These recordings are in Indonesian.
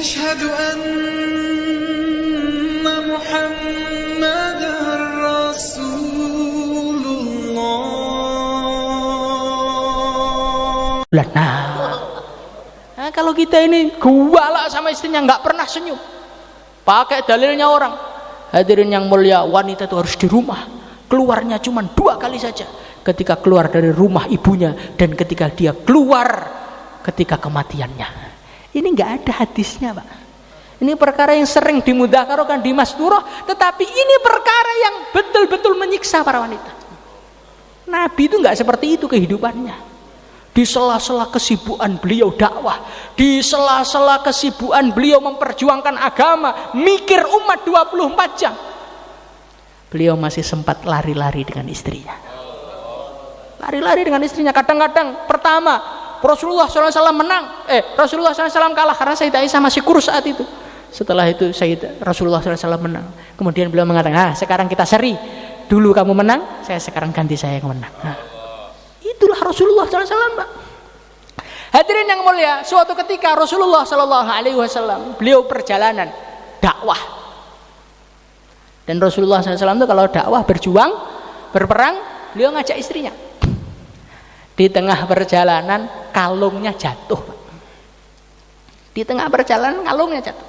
أشهد أن محمدًا رسول الله. Nah, kalau kita ini guala sama istrinya nggak pernah senyum, pakai dalilnya orang. Hadirin yang mulia, wanita itu harus di rumah, keluarnya cuma 2 kali saja, ketika keluar dari rumah ibunya dan ketika dia keluar ketika kematiannya. Ini nggak ada hadisnya, Pak. Ini perkara yang sering dimudzakarahkan di Masturah, tetapi ini perkara yang betul-betul menyiksa para wanita. Nabi itu nggak seperti itu kehidupannya. Di sela-sela kesibukan beliau dakwah, di sela-sela kesibukan beliau memperjuangkan agama, mikir umat 24 jam, beliau masih sempat lari-lari dengan istrinya. Lari-lari dengan istrinya. Kadang-kadang pertama Rasulullah SAW menang, Rasulullah SAW kalah karena Sayyidah Aisyah masih kurus saat itu. Setelah itu Rasulullah SAW menang. Kemudian beliau mengatakan, sekarang kita seri, dulu kamu menang, sekarang ganti saya yang menang. Itulah Rasulullah SAW, Pak. Hadirin yang mulia, suatu ketika Rasulullah SAW beliau perjalanan dakwah, dan Rasulullah SAW itu kalau dakwah berjuang berperang, beliau ngajak istrinya. Di tengah perjalanan kalungnya jatuh, Pak. Di tengah perjalanan kalungnya jatuh.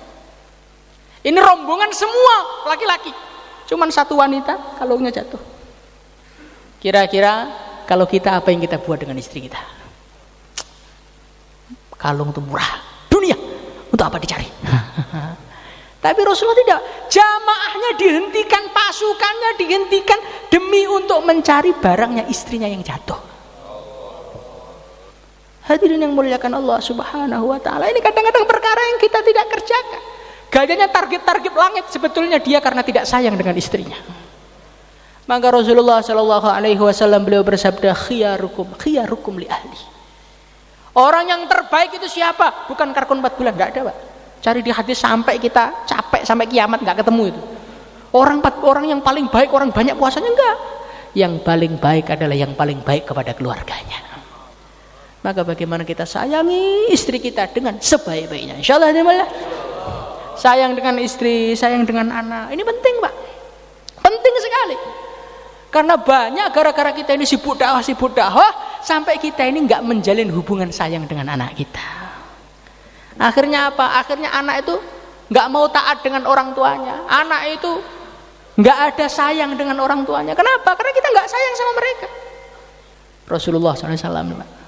Ini rombongan semua laki-laki, cuman satu wanita kalungnya jatuh. Kira-kira kalau kita, apa yang kita buat dengan istri kita? Kalung itu murah, dunia, untuk apa dicari? Tapi Rasulullah tidak. Jamaahnya dihentikan, pasukannya dihentikan demi untuk mencari barangnya istrinya yang jatuh. Hadirin yang muliakan Allah Subhanahu wa ta'ala, ini kadang-kadang perkara yang kita tidak kerjakan. Gayanya target-target langit, sebetulnya dia karena tidak sayang dengan istrinya. Maka Rasulullah SAW beliau bersabda, khiyarukum li ahli. Orang yang terbaik itu siapa? Bukan karkun 4 bulan, nggak ada, Pak. Cari di hadis sampai kita capek, sampai kiamat nggak ketemu itu. Orang yang paling baik, orang banyak puasanya, enggak. Yang paling baik adalah yang paling baik kepada keluarganya. Maka bagaimana kita sayangi istri kita dengan sebaik-baiknya. Insyaallah dimana? Sayang dengan istri, sayang dengan anak. Ini penting, Pak. Penting sekali. Karena banyak gara-gara kita ini sibuk dakwah, sampai kita ini nggak menjalin hubungan sayang dengan anak kita. Akhirnya apa? Akhirnya anak itu nggak mau taat dengan orang tuanya. Anak itu nggak ada sayang dengan orang tuanya. Kenapa? Karena kita nggak sayang sama mereka. Rasulullah SAW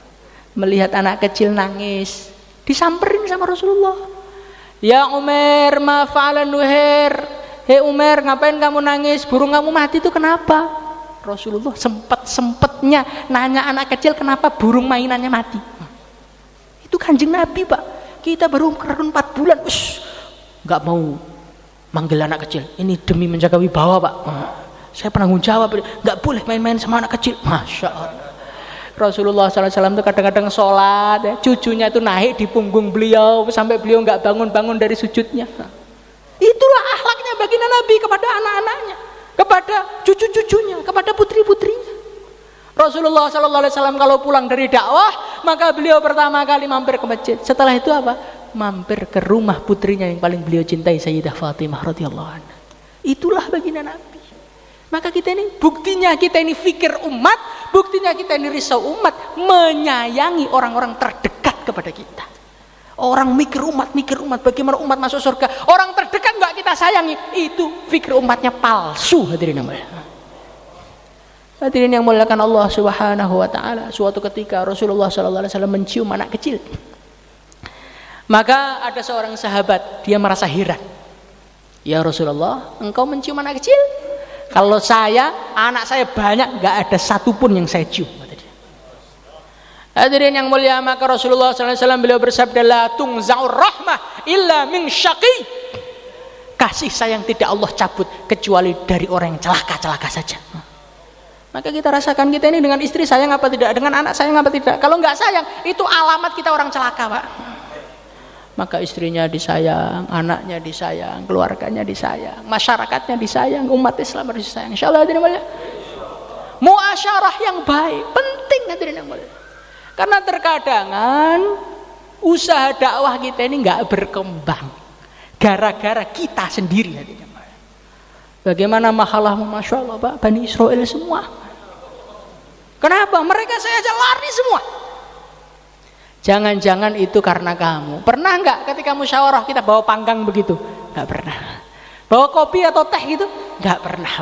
melihat anak kecil nangis, disamperin sama Rasulullah. Ya Umar, ma fa'alan Nuhair. Hei Umar, ngapain kamu nangis? Burung kamu mati itu kenapa? Rasulullah sempet-sempetnya nanya anak kecil kenapa burung mainannya mati. Itu Kanjeng Nabi, Pak. Kita baru 4 bulan, nggak mau manggil anak kecil. Ini demi menjaga wibawa, Pak. Saya penanggung jawab, nggak boleh main-main sama anak kecil. Masya Allah. Rasulullah SAW itu kadang-kadang sholat, ya, cucunya itu naik di punggung beliau sampai beliau nggak bangun-bangun dari sujudnya. Itulah akhlaknya baginda Nabi kepada anak-anaknya, kepada cucu-cucunya, kepada putri-putrinya. Rasulullah SAW kalau pulang dari dakwah, maka beliau pertama kali mampir ke masjid. Setelah itu apa? Mampir ke rumah putrinya yang paling beliau cintai, Sayyidah Fatimah radhiyallahu anha. Itulah baginda Nabi. Maka kita ini, buktinya kita ini fikir umat, buktinya kita ini risau umat, menyayangi orang-orang terdekat kepada kita. Orang mikir umat, bagaimana umat masuk surga. Orang terdekat nggak kita sayangi, itu fikir umatnya palsu. Hadirin yang mulia. Hadirin yang muliakan Allah Subhanahu wa ta'ala. Suatu ketika Rasulullah SAW mencium anak kecil. Maka ada seorang sahabat, dia merasa heran. Ya Rasulullah, engkau mencium anak kecil? Kalau anak saya banyak, nggak ada satupun yang saya cium. Hadirin yang mulia, maka Rasulullah SAW beliau bersabda, la tungza'ur rahmah illa min syaqi. Kasih sayang tidak Allah cabut kecuali dari orang yang celaka saja. Maka kita rasakan kita ini dengan istri sayang apa tidak, dengan anak sayang apa tidak. Kalau nggak sayang, itu alamat kita orang celaka, Pak. Maka istrinya disayang, anaknya disayang, keluarganya disayang, masyarakatnya disayang, umat Islam harus disayang. Insyaallah hadirin mulia. Muasyarah yang baik penting hadirin yang mulia. Karena terkadangan Usaha dakwah kita ini nggak berkembang gara-gara kita sendiri. Bagaimana mahalahmu, masya Allah Pak, Bani Israel semua. Kenapa? Mereka saya aja lari semua. Jangan-jangan itu karena kamu. Pernah nggak ketika musyawarah kita bawa panggang begitu? Nggak pernah. Bawa kopi atau teh gitu? Nggak pernah.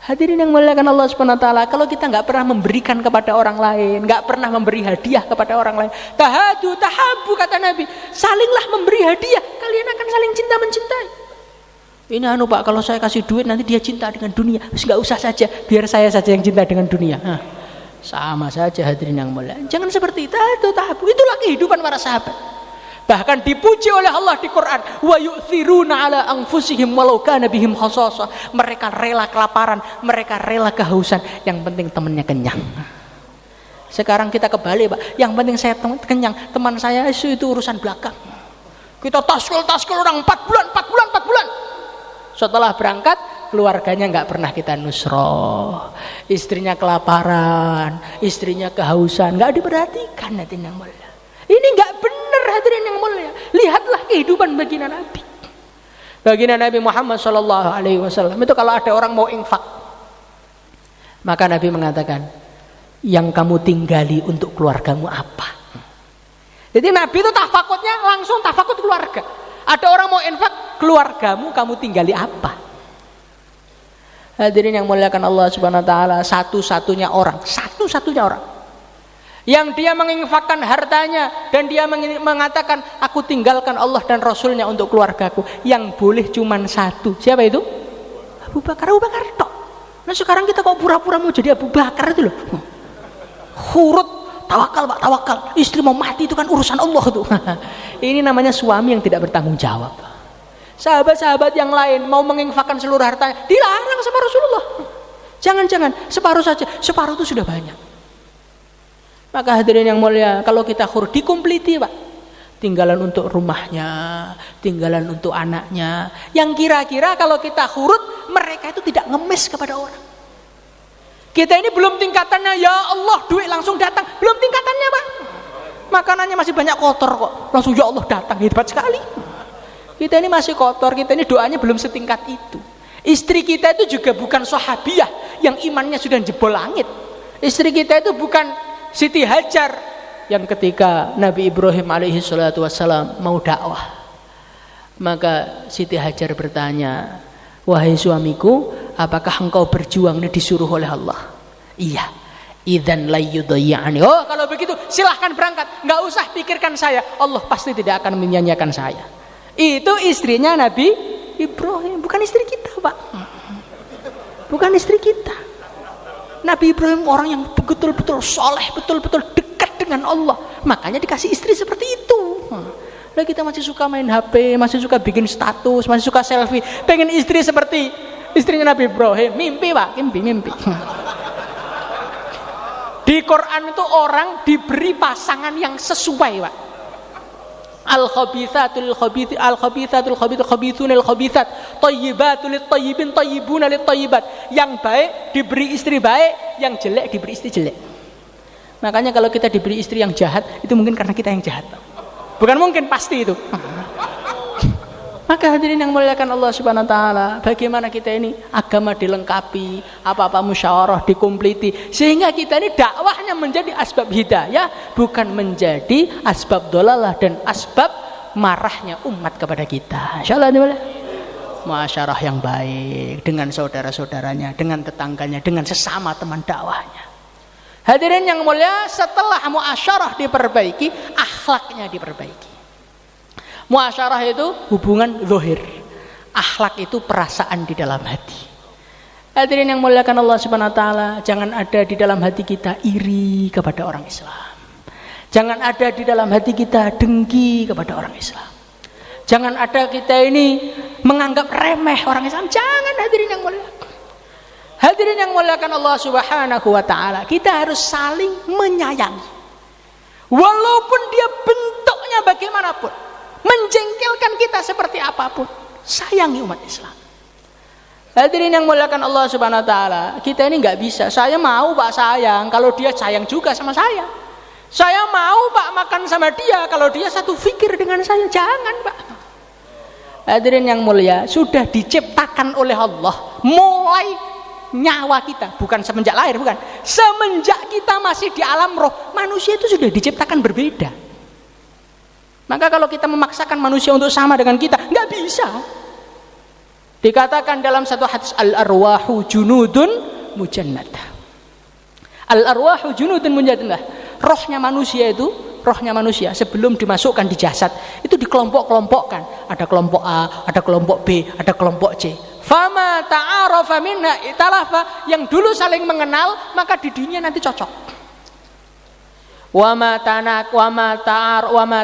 Hadirin yang muliakan Allah Subhanahu wa taala, kalau kita nggak pernah memberikan kepada orang lain, nggak pernah memberi hadiah kepada orang lain, tahadu tahabu kata Nabi, salinglah memberi hadiah, kalian akan saling cinta mencintai. Ini Pak, kalau saya kasih duit nanti dia cinta dengan dunia, nggak usah saja, biar saya saja yang cinta dengan dunia. Sama saja hadirin yang mulia. Jangan seperti itu, tahabu. Itulah kehidupan para sahabat. Bahkan dipuji oleh Allah di Quran, wa yu'thiruna ala anfusihim walau kana bihim khasasah. Mereka rela kelaparan, mereka rela kehausan, yang penting temannya kenyang. Sekarang kita kebalik, Pak. Yang penting saya kenyang, teman saya itu urusan belakang. Kita taskul orang 4 bulan. Setelah berangkat, keluarganya nggak pernah kita nusroh. Istrinya kelaparan, istrinya kehausan, nggak diperhatikan. Hadirin yang mulia. Ini nggak benar hadirin yang mulia. Lihatlah kehidupan baginda Nabi. Baginda Nabi Muhammad SAW itu kalau ada orang mau infak, maka Nabi mengatakan, yang kamu tinggali untuk keluargamu apa? Jadi Nabi itu tafakutnya langsung tafakut keluarga. Ada orang mau infak, keluargamu kamu tinggali apa? Hadirin yang muliakan Allah Subhanahu wa taala, satu-satunya orang yang dia menginfakkan hartanya dan dia mengatakan aku tinggalkan Allah dan Rasulnya untuk keluargaku, yang boleh cuman satu. Siapa itu? Abu Bakar tok. Nah sekarang kita kok pura-pura mau jadi Abu Bakar itu loh. Hurut, tawakal Pak, tawakal. Istri mau mati itu kan urusan Allah tuh. Ini namanya suami yang tidak bertanggung jawab. Sahabat-sahabat yang lain mau menginfakkan seluruh hartanya, dilarang sama Rasulullah. Jangan-jangan, separuh saja. Separuh itu sudah banyak. Maka hadirin yang mulia, kalau kita huruf dikompliti Pak, tinggalan untuk rumahnya, tinggalan untuk anaknya, yang kira-kira kalau kita huruf, mereka itu tidak ngemis kepada orang. Kita ini belum tingkatannya, ya Allah duit langsung datang, belum tingkatannya Pak. Makanannya masih banyak kotor kok, langsung ya Allah datang, hebat sekali. Kita ini masih kotor, kita ini doanya belum setingkat itu. Istri kita itu juga bukan sahabiah yang imannya sudah jebol langit. Istri kita itu bukan Siti Hajar yang ketika Nabi Ibrahim alaihi salatu wassalam mau dakwah, maka Siti Hajar bertanya, wahai suamiku, apakah engkau berjuang ini disuruh oleh Allah? Iya. Idzan la yudayyani. Oh kalau begitu silahkan berangkat, nggak usah pikirkan saya, Allah pasti tidak akan menyanyiakan saya. Itu istrinya Nabi Ibrahim, bukan istri kita Pak, bukan istri kita. Nabi Ibrahim orang yang betul-betul soleh, betul-betul dekat dengan Allah, makanya dikasih istri seperti itu. Nah kita masih suka main HP, masih suka bikin status, masih suka selfie, pengen istri seperti istrinya Nabi Ibrahim. Mimpi Pak, mimpi. Di Quran itu orang diberi pasangan yang sesuai Pak. Al-khabithatul khabithunil khabithat, thayyibatul thayyibin thayyibuna lit thayyibat. Yang baik diberi istri baik, yang jelek diberi istri jelek. Makanya kalau kita diberi istri yang jahat, itu mungkin karena kita yang jahat. Bukan mungkin, pasti itu. Maka hadirin yang muliakan Allah Subhanahu wa taala, bagaimana kita ini agama dilengkapi, apa-apa musyawarah dikompliti, sehingga kita ini dakwahnya menjadi asbab hidayah, bukan menjadi asbab dolalah dan asbab marahnya umat kepada kita. Insyaallah muasyarah yang baik dengan saudara-saudaranya, dengan tetangganya, dengan sesama teman dakwahnya. Hadirin yang mulia, setelah muasyarah diperbaiki, akhlaknya diperbaiki. Muasyarah itu hubungan zahir, akhlak itu perasaan di dalam hati. Hadirin yang muliakan Allah Subhanahu wa taala, jangan ada di dalam hati kita iri kepada orang Islam. Jangan ada di dalam hati kita dengki kepada orang Islam. Jangan ada kita ini menganggap remeh orang Islam. Jangan, hadirin yang mulia. Hadirin yang muliakan Allah Subhanahu wa taala, kita harus saling menyayangi. Walaupun dia bentuknya bagaimanapun, menjengkelkan kita seperti apapun, sayangi umat Islam. Hadirin yang muliakan Allah Subhanahu wa taala, kita ini nggak bisa, saya mau Pak sayang kalau dia sayang juga sama saya. Saya mau Pak makan sama dia kalau dia satu fikir dengan saya. Jangan Pak. Hadirin yang mulia, sudah diciptakan oleh Allah mulai nyawa kita, bukan semenjak lahir, bukan. Semenjak kita masih di alam roh, manusia itu sudah diciptakan berbeda. Maka kalau kita memaksakan manusia untuk sama dengan kita, nggak bisa. Dikatakan dalam satu hadis, al-arwahu junudun mujannadah. Al-arwahu junudun mujannadah. Rohnya manusia sebelum dimasukkan di jasad itu dikelompok-kelompokkan. Ada kelompok A, ada kelompok B, ada kelompok C. Fama ta'arafa minha italafa, yang dulu saling mengenal maka di dunia nanti cocok. Wa ma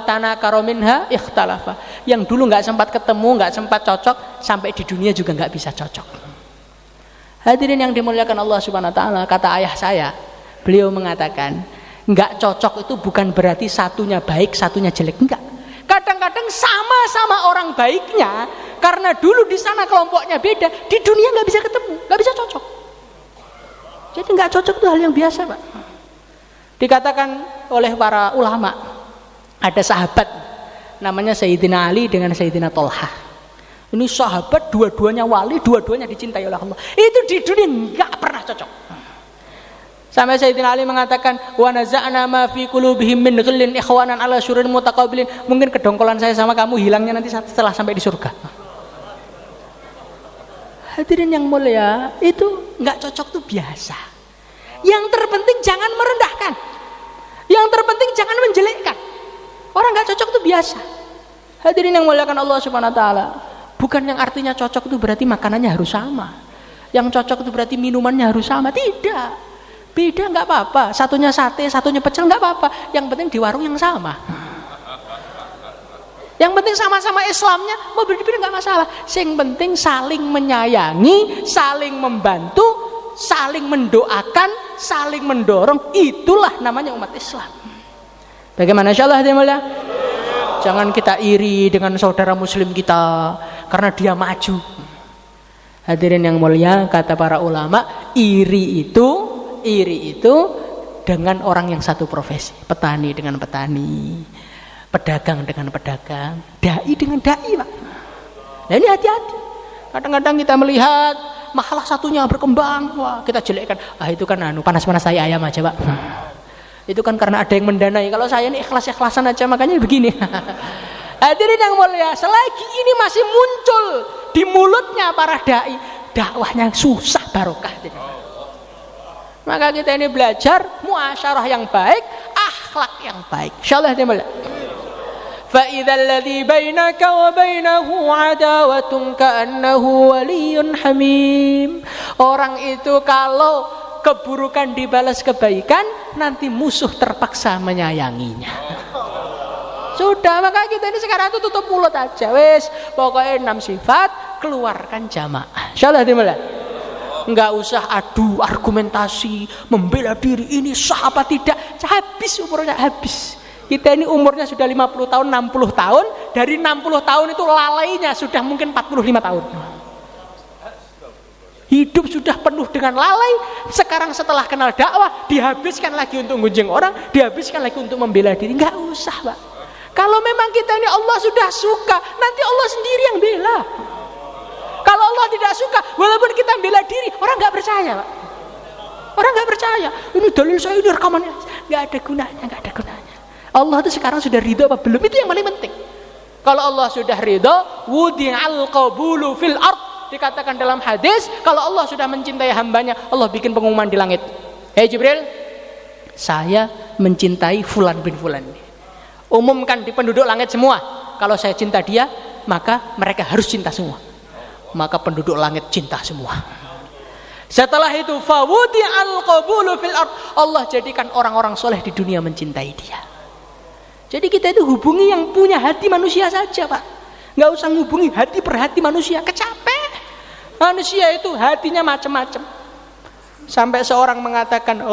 tanakara minha ikhtalafa, yang dulu nggak sempat ketemu, nggak sempat cocok, sampai di dunia juga nggak bisa cocok. Hadirin yang dimuliakan Allah Subhanahu wa taala, kata ayah saya, beliau mengatakan nggak cocok itu bukan berarti satunya baik satunya jelek, enggak. Kadang-kadang sama-sama orang baiknya, karena dulu di sana kelompoknya beda, di dunia nggak bisa ketemu, nggak bisa cocok. Jadi nggak cocok itu hal yang biasa Pak. Dikatakan oleh para ulama, ada sahabat namanya Sayyidina Ali dengan Sayyidina Tolha. Ini sahabat, dua-duanya wali, dua-duanya dicintai oleh Allah. Itu di dunia nggak pernah cocok. Sampai Sayyidina Ali mengatakan, wa naza'na ma fi qulubihim min ghillin ikhwanan ala syurin mutaqabilin. Mungkin kedongkolan saya sama kamu hilangnya nanti setelah sampai di surga. Hadirin yang mulia, itu nggak cocok tuh biasa. Yang terpenting jangan merendahkan. Yang terpenting jangan menjelekkan. Orang nggak cocok itu biasa. Hadirin yang muliakan Allah Subhanahu wa taala, bukan yang artinya cocok itu berarti makanannya harus sama. Yang cocok itu berarti minumannya harus sama. Tidak. Beda nggak apa-apa. Satunya sate, satunya pecel nggak apa-apa. Yang penting di warung yang sama. Yang penting sama-sama Islamnya, mau berbeda nggak masalah. Yang penting saling menyayangi, saling membantu, saling mendoakan, saling mendorong. Itulah namanya umat Islam. Bagaimana insyaallah hadirin mulia? Jangan kita iri dengan saudara muslim kita karena dia maju. Hadirin yang mulia, kata para ulama, iri itu dengan orang yang satu profesi. Petani dengan petani, pedagang dengan pedagang, dai dengan dai Pak. Nah ini hati-hati. Kadang-kadang kita melihat malah satunya berkembang, wah kita jelekkan. Itu kan panas-panas saya ayam aja Pak. Itu kan karena ada yang mendanai. Kalau saya ini ikhlas-ikhlasan aja, makanya begini. Hadirin yang mulia, selagi ini masih muncul di mulutnya para dai, dakwahnya susah barokah. Maka kita ini belajar muasyarah yang baik, akhlak yang baik. Insyaallah dia mulia. Fa idzal ladzi bainaka wa bainahu adawatun ka'annahu waliyyun hamim. Orang itu kalau keburukan dibalas kebaikan, nanti musuh terpaksa menyayanginya. Sudah, maka kita ini sekarang itu tutup mulut aja. Wes, pokoknya 6 sifat keluarkan jamaah. Insyaallah dimulai. Enggak usah adu argumentasi, membela diri ini sah apa tidak. Habis umurnya, habis. Kita ini umurnya sudah 50 tahun, 60 tahun. Dari 60 tahun itu lalainya sudah mungkin 45 tahun. Hidup sudah penuh dengan lalai. Sekarang setelah kenal dakwah, dihabiskan lagi untuk ngunjing orang, dihabiskan lagi untuk membela diri. Enggak usah Pak. Kalau memang kita ini Allah sudah suka, nanti Allah sendiri yang bela. Kalau Allah tidak suka, walaupun kita bela diri, orang nggak percaya Pak. Orang nggak percaya. Ini dalil saya, ini rekamannya. Nggak ada gunanya, nggak ada gunanya. Allah itu sekarang sudah ridho apa belum? Itu yang paling penting. Kalau Allah sudah ridho, wudi'al qabulu fil ard. Dikatakan dalam hadis, kalau Allah sudah mencintai hambanya, Allah bikin pengumuman di langit. Hei Jibril, saya mencintai fulan bin fulan. Umumkan di penduduk langit semua, kalau saya cinta dia, maka mereka harus cinta semua. Maka penduduk langit cinta semua. Setelah itu, fawudi'al qabulu fil ard. Allah jadikan orang-orang soleh di dunia mencintai dia. Jadi kita itu hubungi yang punya hati manusia saja Pak. Nggak usah hubungi hati per hati manusia, kecapek. Manusia itu hatinya macam-macam. Sampai seorang mengatakan,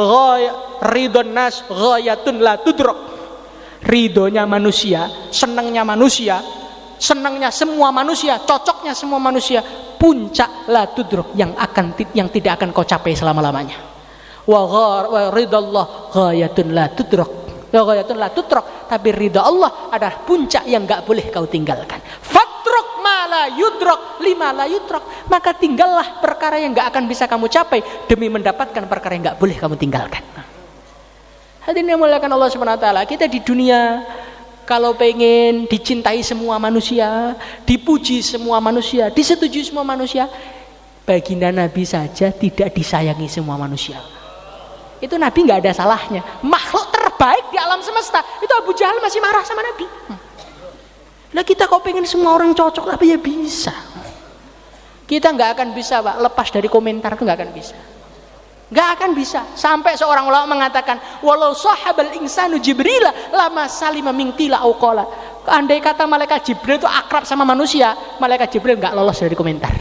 ridon nas ghayatun la tudrok. Ridhonya manusia, senangnya manusia, senangnya semua manusia, cocoknya semua manusia, puncak la tudrok, yang tidak akan kau capai selama-lamanya. Wa ridallah ghayatun la tudrok. Ghayatun la tutrak, tapi ridha Allah adalah puncak yang enggak boleh kau tinggalkan. Fatruk ma la yudrak lima la yutrak, maka tinggallah perkara yang enggak akan bisa kamu capai demi mendapatkan perkara yang enggak boleh kamu tinggalkan. Hadirin yang muliakan Allah Subhanahu wa taala, kita di dunia kalau pengen dicintai semua manusia, dipuji semua manusia, disetujui semua manusia, baginda Nabi saja tidak disayangi semua manusia. Itu Nabi nggak ada salahnya, makhluk terbaik di alam semesta itu Abu Jahal masih marah sama Nabi. Nah kita kok pengen semua orang cocok, tapi ya bisa. Kita nggak akan bisa Pak lepas dari komentar, itu nggak akan bisa. Nggak akan bisa. Sampai seorang ulama mengatakan, walau sahabal insanu Jibril lama salima min qila au qala. Andai kata malaikat Jibril itu akrab sama manusia, malaikat Jibril nggak lolos dari komentar.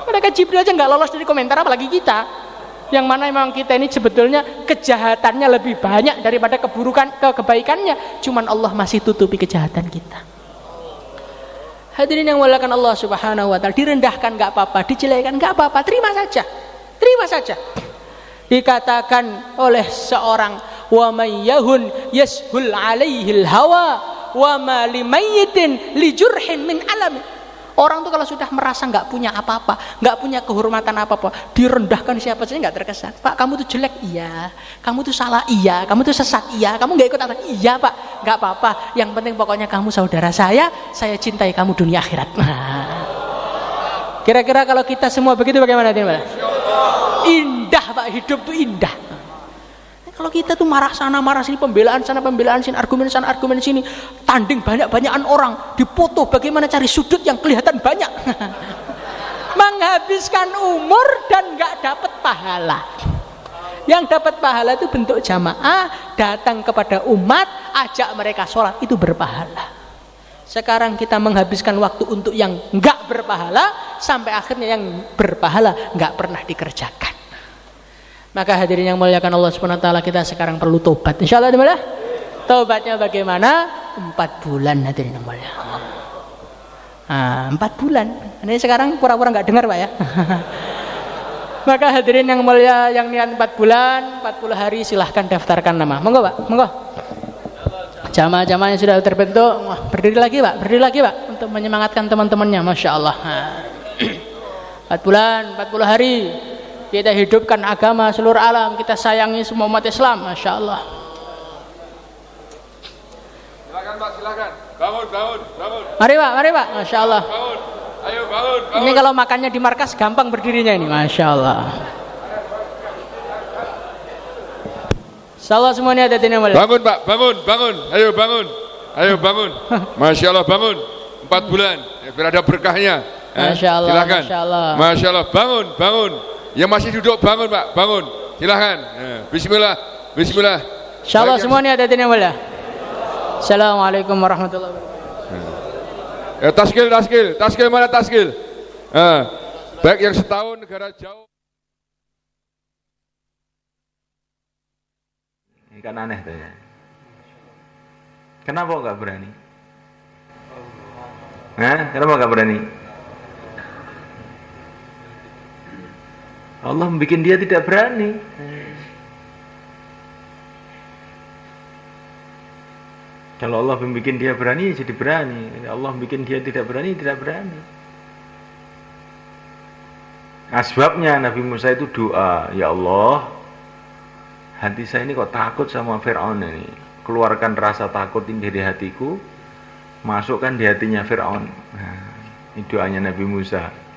Malaikat Jibril aja nggak lolos dari komentar, apalagi kita. Yang mana memang kita ini sebetulnya kejahatannya lebih banyak daripada kebaikannya, cuman Allah masih tutupi kejahatan kita. Hadirin yang muliakan Allah Subhanahu wa taala, direndahkan enggak apa-apa, dijelekan enggak apa-apa, terima saja. Terima saja. Dikatakan oleh seorang, wa may yahun yashul alaihil hawa wa ma limayyitin lijurhin min alam. Orang tuh kalau sudah merasa nggak punya apa-apa, nggak punya kehormatan apa-apa, direndahkan siapa saja nggak terkesan. Pak, kamu tuh jelek, iya. Kamu tuh salah, iya. Kamu tuh sesat, iya. Kamu nggak ikut aturan, iya Pak. Nggak apa-apa. Yang penting pokoknya kamu saudara saya cintai kamu dunia akhirat. Kira-kira kalau kita semua begitu bagaimana, Tim? Indah Pak, hidup tuh indah. Kalau kita tuh marah sana marah sini, pembelaan sana pembelaan sini, argumen sana argumen sini, tanding banyak-banyakan orang, dipoto bagaimana cari sudut yang kelihatan banyak. Menghabiskan umur dan nggak dapat pahala. Yang dapat pahala itu bentuk jamaah, datang kepada umat, ajak mereka sholat, itu berpahala. Sekarang kita menghabiskan waktu untuk yang nggak berpahala, sampai akhirnya yang berpahala nggak pernah dikerjakan. Maka hadirin yang muliakan Allah Subhanahu wa taala, kita sekarang perlu tobat. Insyaallah dimana? Tobatnya bagaimana? 4 bulan hadirin yang mulia. 4 bulan. Ini sekarang pura-pura enggak dengar, Pak ya. Maka hadirin yang mulia, yang niat 4 bulan, 40 hari silahkan daftarkan nama. Monggo, Pak. Monggo. Jamaah-jamaah yang sudah terbentuk, berdiri lagi, Pak. Berdiri lagi, Pak, untuk menyemangatkan teman-temannya. Masya Allah. 4 bulan, 40 hari. Kita hidupkan agama seluruh alam, kita sayangi semua umat Islam. Masya Allah. Silakan Pak, silakan. Bangun. Mari Pak. Masya Allah. Bangun. Ayo bangun. Ini kalau makannya di markas gampang berdirinya ini. Masya Allah. Insyaallah semuanya ada di nama. Bangun Pak, bangun. Ayo bangun. Masya Allah, bangun. 4 bulan, biar ada berkahnya. Masya Allah. Silakan. Masya Allah. Bangun. Yang masih duduk bangun Pak, bangun. Silahkan. Bismillah. Insyaallah semuanya ada di nama. Assalamualaikum warahmatullahi wabarakatuh. Taskil mana taskil? Baik yang setahun negara jauh. Ini kan aneh tuh ya. Kenapa nggak berani? Kenapa nggak berani? Allah membuat dia tidak berani. Kalau Allah membuat dia berani, jadi berani. Allah membuat dia tidak berani. Sebabnya Nabi Musa itu doa, ya Allah, hati saya ini kok takut sama Fir'aun ini. Keluarkan rasa takut ini dari hatiku, masukkan di hatinya Fir'aun. Ini doanya Nabi Musa.